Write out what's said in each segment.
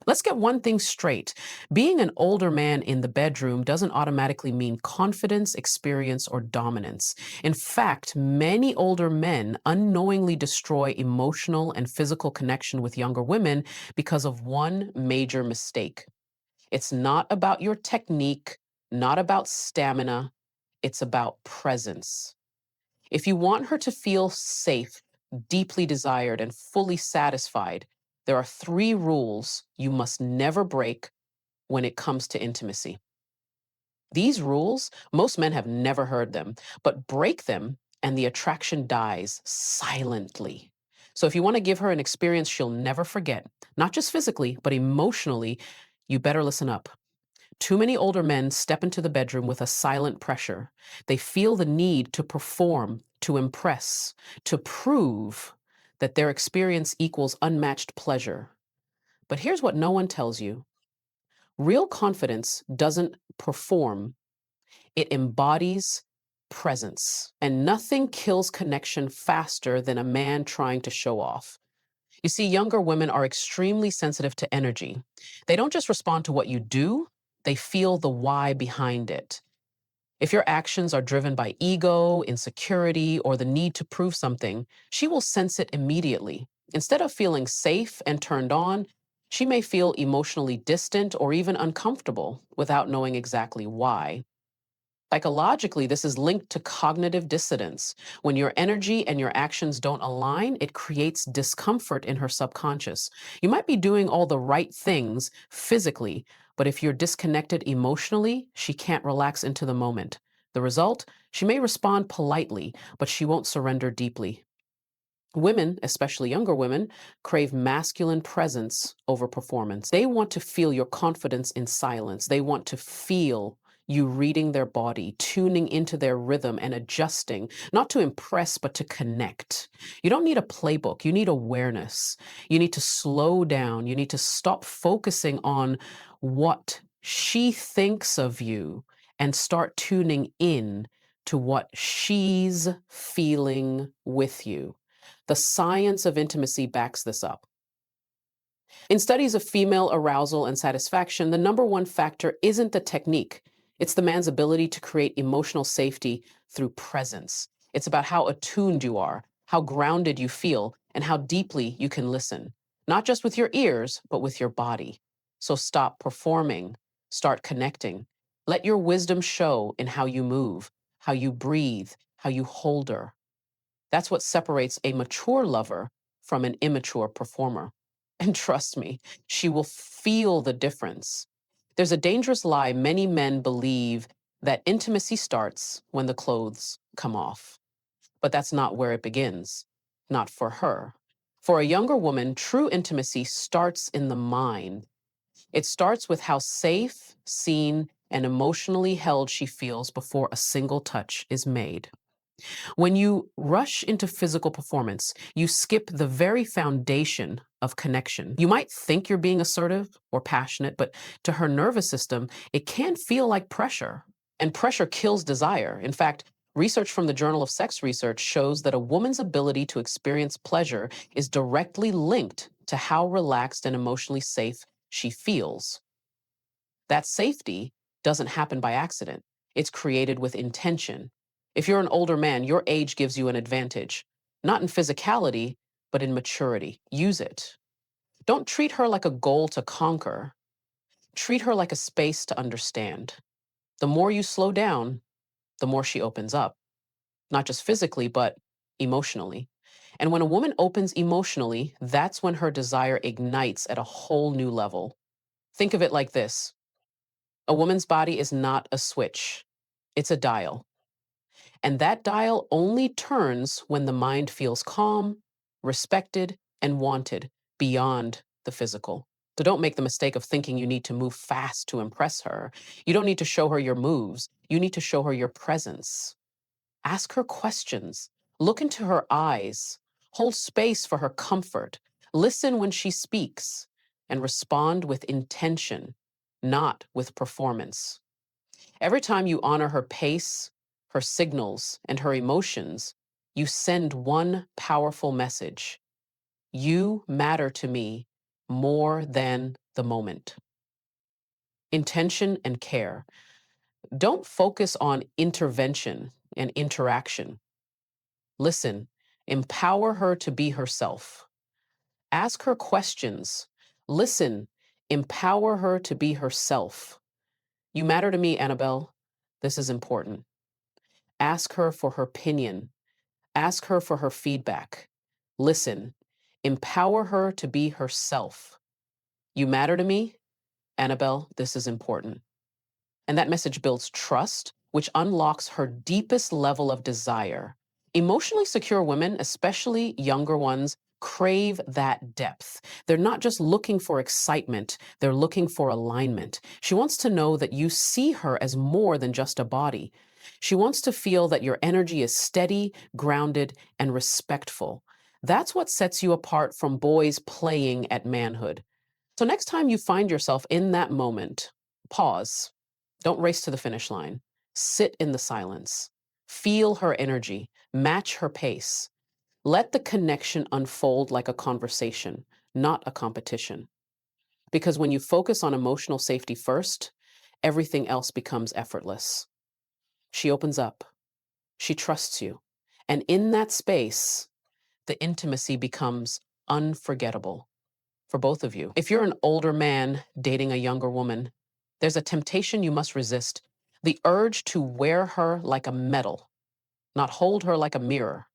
Let's get one thing straight. Being an older man in the bedroom doesn't automatically mean confidence, experience, or dominance. In fact, many older men unknowingly destroy emotional and physical connection with younger women because of one major mistake. It's not about your technique, not about stamina, it's about presence. If you want her to feel safe, deeply desired, and fully satisfied, there are three rules you must never break when it comes to intimacy. These rules, most men have never heard them, but break them and the attraction dies silently. So if you want to give her an experience she'll never forget, not just physically, but emotionally, you better listen up. Too many older men step into the bedroom with a silent pressure. They feel the need to perform, to impress, to prove that their experience equals unmatched pleasure. But here's what no one tells you: real confidence doesn't perform, it embodies presence. And nothing kills connection faster than a man trying to show off. You see, younger women are extremely sensitive to energy. They don't just respond to what you do, they feel the why behind it. If your actions are driven by ego, insecurity, or the need to prove something, she will sense it immediately. Instead of feeling safe and turned on, she may feel emotionally distant or even uncomfortable without knowing exactly why. Psychologically, this is linked to cognitive dissonance. When your energy and your actions don't align, it creates discomfort in her subconscious. You might be doing all the right things physically, but if you're disconnected emotionally, she can't relax into the moment. The result? She may respond politely, but she won't surrender deeply. Women, especially younger women, crave masculine presence over performance. They want to feel your confidence in silence. They want to feel you reading their body, tuning into their rhythm and adjusting, not to impress, but to connect. You don't need a playbook. You need awareness. You need to slow down. You need to stop focusing on what she thinks of you and start tuning in to what she's feeling with you. The science of intimacy backs this up. In studies of female arousal and satisfaction, the number one factor isn't the technique, it's the man's ability to create emotional safety through presence. It's about how attuned you are, how grounded you feel, and how deeply you can listen, not just with your ears, but with your body. So stop performing, start connecting. Let your wisdom show in how you move, how you breathe, how you hold her. That's what separates a mature lover from an immature performer. And trust me, she will feel the difference. There's a dangerous lie many men believe that intimacy starts when the clothes come off. But that's not where it begins, not for her. For a younger woman, true intimacy starts in the mind. It starts with how safe, seen, and emotionally held she feels before a single touch is made. When you rush into physical performance, you skip the very foundation of connection. You might think you're being assertive or passionate, but to her nervous system, it can feel like pressure. And pressure kills desire. In fact, research from the Journal of Sex Research shows that a woman's ability to experience pleasure is directly linked to how relaxed and emotionally safe she feels. That safety doesn't happen by accident. It's created with intention. If you're an older man, your age gives you an advantage, not in physicality, but in maturity. Use it. Don't treat her like a goal to conquer. Treat her like a space to understand. The more you slow down, the more she opens up, not just physically, but emotionally. And when a woman opens emotionally, that's when her desire ignites at a whole new level. Think of it like this: a woman's body is not a switch, it's a dial. And that dial only turns when the mind feels calm, respected, and wanted beyond the physical. So don't make the mistake of thinking you need to move fast to impress her. You don't need to show her your moves. You need to show her your presence. Ask her questions. Look into her eyes. Hold space for her comfort. Listen when she speaks and respond with intention, not with performance. Every time you honor her pace, her signals, and her emotions, you send one powerful message: you matter to me more than the moment. Intention and care. Don't focus on intervention and interaction. Listen, empower her to be herself. Ask her questions. Listen, empower her to be herself. You matter to me, Annabelle. This is important. Ask her for her opinion. Ask her for her feedback. Listen, empower her to be herself. You matter to me, Annabelle. This is important. And that message builds trust, which unlocks her deepest level of desire. Emotionally secure women, especially younger ones, crave that depth. They're not just looking for excitement, they're looking for alignment. She wants to know that you see her as more than just a body. She wants to feel that your energy is steady, grounded, and respectful. That's what sets you apart from boys playing at manhood. So next time you find yourself in that moment, pause. Don't race to the finish line. Sit in the silence. Feel her energy. Match her pace. Let the connection unfold like a conversation, not a competition. Because when you focus on emotional safety first, everything else becomes effortless. She opens up. She trusts you. And in that space, the intimacy becomes unforgettable for both of you. If you're an older man dating a younger woman, there's a temptation you must resist, the urge to wear her like a medal, not hold her like a mirror.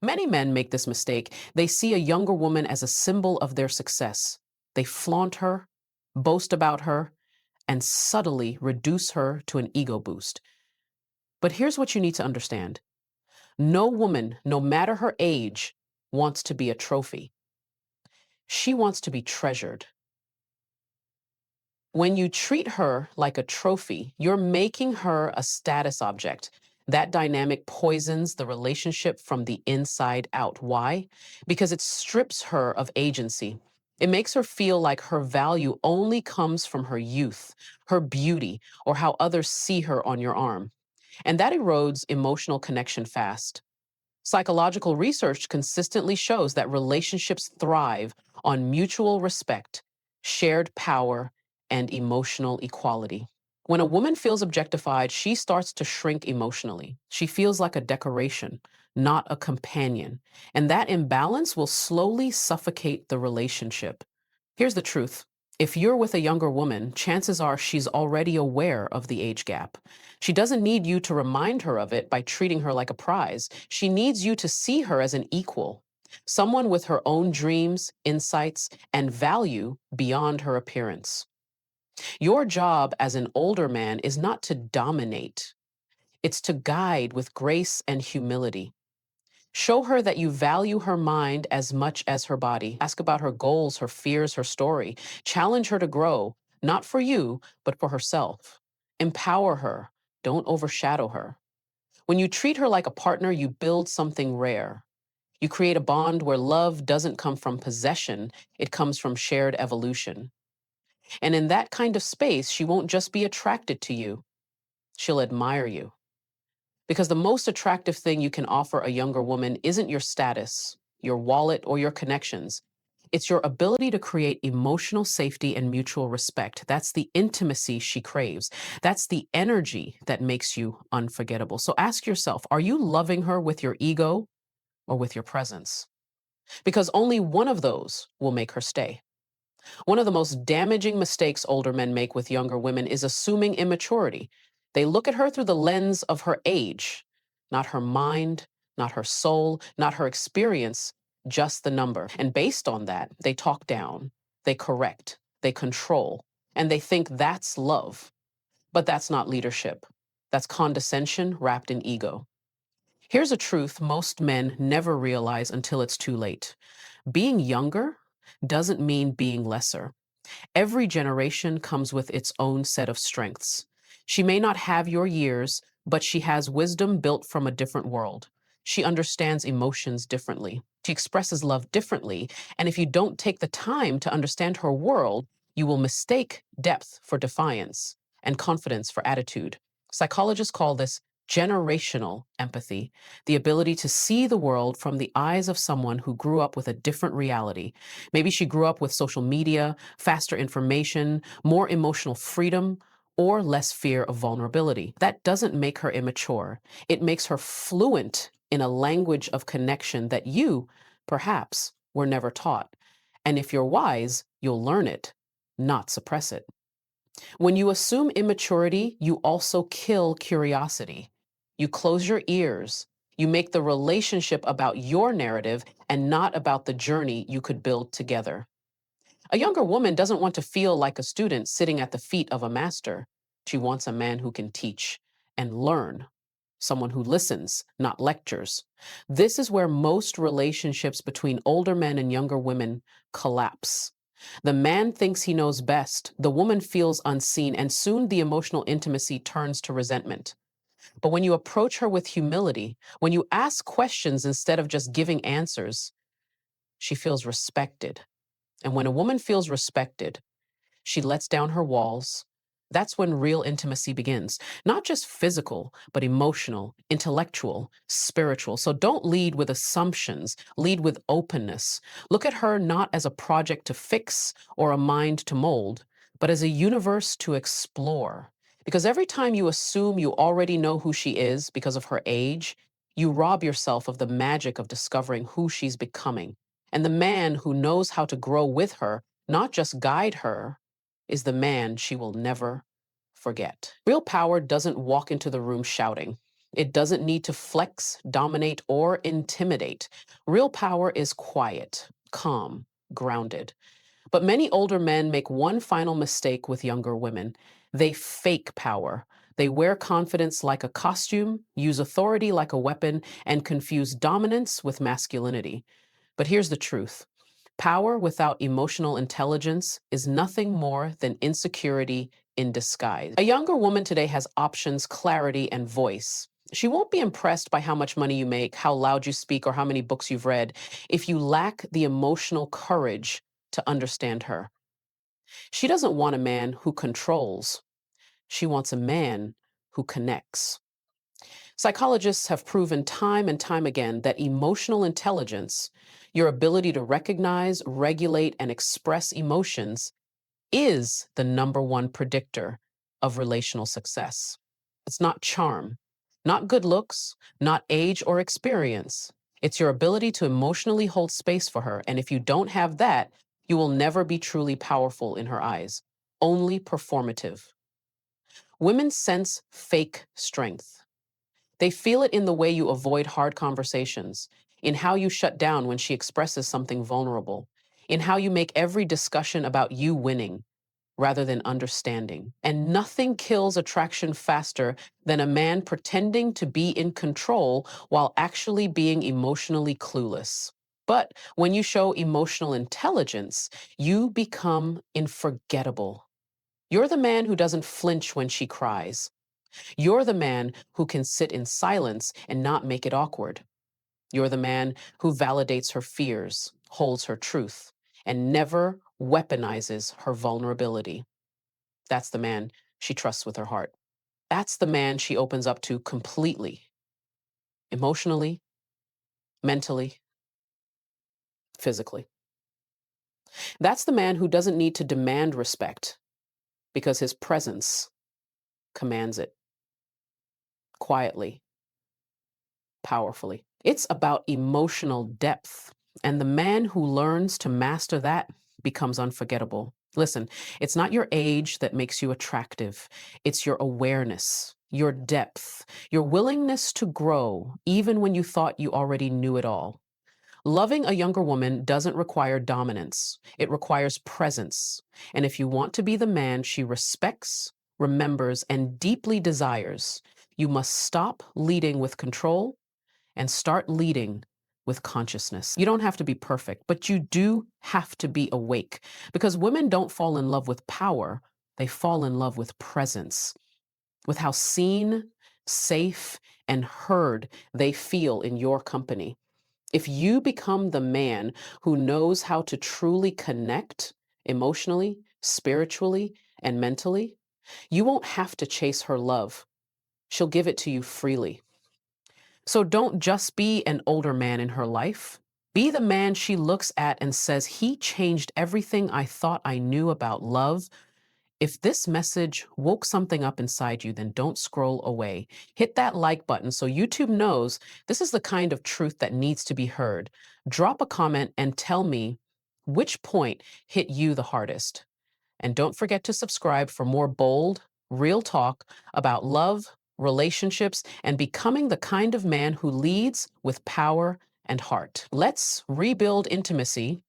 Many men make this mistake. They see a younger woman as a symbol of their success. They flaunt her, boast about her, and subtly reduce her to an ego boost. But here's what you need to understand. No woman, no matter her age, wants to be a trophy. She wants to be treasured. When you treat her like a trophy, you're making her a status object. That dynamic poisons the relationship from the inside out. Why? Because it strips her of agency. It makes her feel like her value only comes from her youth, her beauty, or how others see her on your arm. And that erodes emotional connection fast. Psychological research consistently shows that relationships thrive on mutual respect, shared power, and emotional equality. When a woman feels objectified, she starts to shrink emotionally. She feels like a decoration, not a companion. And that imbalance will slowly suffocate the relationship. Here's the truth. If you're with a younger woman, chances are she's already aware of the age gap. She doesn't need you to remind her of it by treating her like a prize. She needs you to see her as an equal, someone with her own dreams, insights, and value beyond her appearance. Your job as an older man is not to dominate, it's to guide with grace and humility. Show her that you value her mind as much as her body. Ask about her goals, her fears, her story. Challenge her to grow, not for you, but for herself. Empower her. Don't overshadow her. When you treat her like a partner, you build something rare. You create a bond where love doesn't come from possession, it comes from shared evolution. And in that kind of space, she won't just be attracted to you, she'll admire you. Because the most attractive thing you can offer a younger woman isn't your status, your wallet, or your connections. It's your ability to create emotional safety and mutual respect. That's the intimacy she craves. That's the energy that makes you unforgettable. So ask yourself, are you loving her with your ego or with your presence? Because only one of those will make her stay. One of the most damaging mistakes older men make with younger women is assuming immaturity. They look at her through the lens of her age, not her mind, not her soul, not her experience, just the number. And based on that, they talk down, they correct, they control, and they think that's love. But that's not leadership. That's condescension wrapped in ego. Here's a truth most men never realize until it's too late. Being younger doesn't mean being lesser. Every generation comes with its own set of strengths. She may not have your years, but she has wisdom built from a different world. She understands emotions differently. She expresses love differently. And if you don't take the time to understand her world, you will mistake depth for defiance and confidence for attitude. Psychologists call this generational empathy, the ability to see the world from the eyes of someone who grew up with a different reality. Maybe she grew up with social media, faster information, more emotional freedom, or less fear of vulnerability. That doesn't make her immature. It makes her fluent in a language of connection that you, perhaps, were never taught. And if you're wise, you'll learn it, not suppress it. When you assume immaturity, you also kill curiosity. You close your ears. You make the relationship about your narrative and not about the journey you could build together. A younger woman doesn't want to feel like a student sitting at the feet of a master. She wants a man who can teach and learn, someone who listens, not lectures. This is where most relationships between older men and younger women collapse. The man thinks he knows best, the woman feels unseen, and soon the emotional intimacy turns to resentment. But when you approach her with humility, when you ask questions instead of just giving answers, she feels respected. And when a woman feels respected, she lets down her walls. That's when real intimacy begins. Not just physical, but emotional, intellectual, spiritual. So don't lead with assumptions, lead with openness. Look at her not as a project to fix or a mind to mold, but as a universe to explore. Because every time you assume you already know who she is because of her age, you rob yourself of the magic of discovering who she's becoming. And the man who knows how to grow with her, not just guide her, is the man she will never forget. Real power doesn't walk into the room shouting. It doesn't need to flex, dominate, or intimidate. Real power is quiet, calm, grounded. But many older men make one final mistake with younger women. They fake power. They wear confidence like a costume, use authority like a weapon, and confuse dominance with masculinity. But here's the truth. Power without emotional intelligence is nothing more than insecurity in disguise. A younger woman today has options, clarity, and voice. She won't be impressed by how much money you make, how loud you speak, or how many books you've read if you lack the emotional courage to understand her. She doesn't want a man who controls. She wants a man who connects. Psychologists have proven time and time again that emotional intelligence, your ability to recognize, regulate, and express emotions, is the number one predictor of relational success. It's not charm, not good looks, not age or experience. It's your ability to emotionally hold space for her. And if you don't have that, you will never be truly powerful in her eyes, only performative. Women sense fake strength. They feel it in the way you avoid hard conversations, in how you shut down when she expresses something vulnerable, in how you make every discussion about you winning rather than understanding. And nothing kills attraction faster than a man pretending to be in control while actually being emotionally clueless. But when you show emotional intelligence, you become unforgettable. You're the man who doesn't flinch when she cries. You're the man who can sit in silence and not make it awkward. You're the man who validates her fears, holds her truth, and never weaponizes her vulnerability. That's the man she trusts with her heart. That's the man she opens up to completely, emotionally, mentally, physically. That's the man who doesn't need to demand respect because his presence commands it quietly, powerfully. It's about emotional depth. And the man who learns to master that becomes unforgettable. Listen, it's not your age that makes you attractive. It's your awareness, your depth, your willingness to grow, even when you thought you already knew it all. Loving a younger woman doesn't require dominance. It requires presence. And if you want to be the man she respects, remembers, and deeply desires, you must stop leading with control and start leading with consciousness. You don't have to be perfect, but you do have to be awake because women don't fall in love with power. They fall in love with presence, with how seen, safe, and heard they feel in your company. If you become the man who knows how to truly connect emotionally, spiritually, and mentally, you won't have to chase her love. she'll give it to you freely. So don't just be an older man in her life. Be the man she looks at and says, he changed everything I thought I knew about love. If this message woke something up inside you, then don't scroll away. Hit that like button so YouTube knows this is the kind of truth that needs to be heard. Drop a comment and tell me which point hit you the hardest. And don't forget to subscribe for more bold, real talk about love, relationships, and becoming the kind of man who leads with power and heart. Let's rebuild intimacy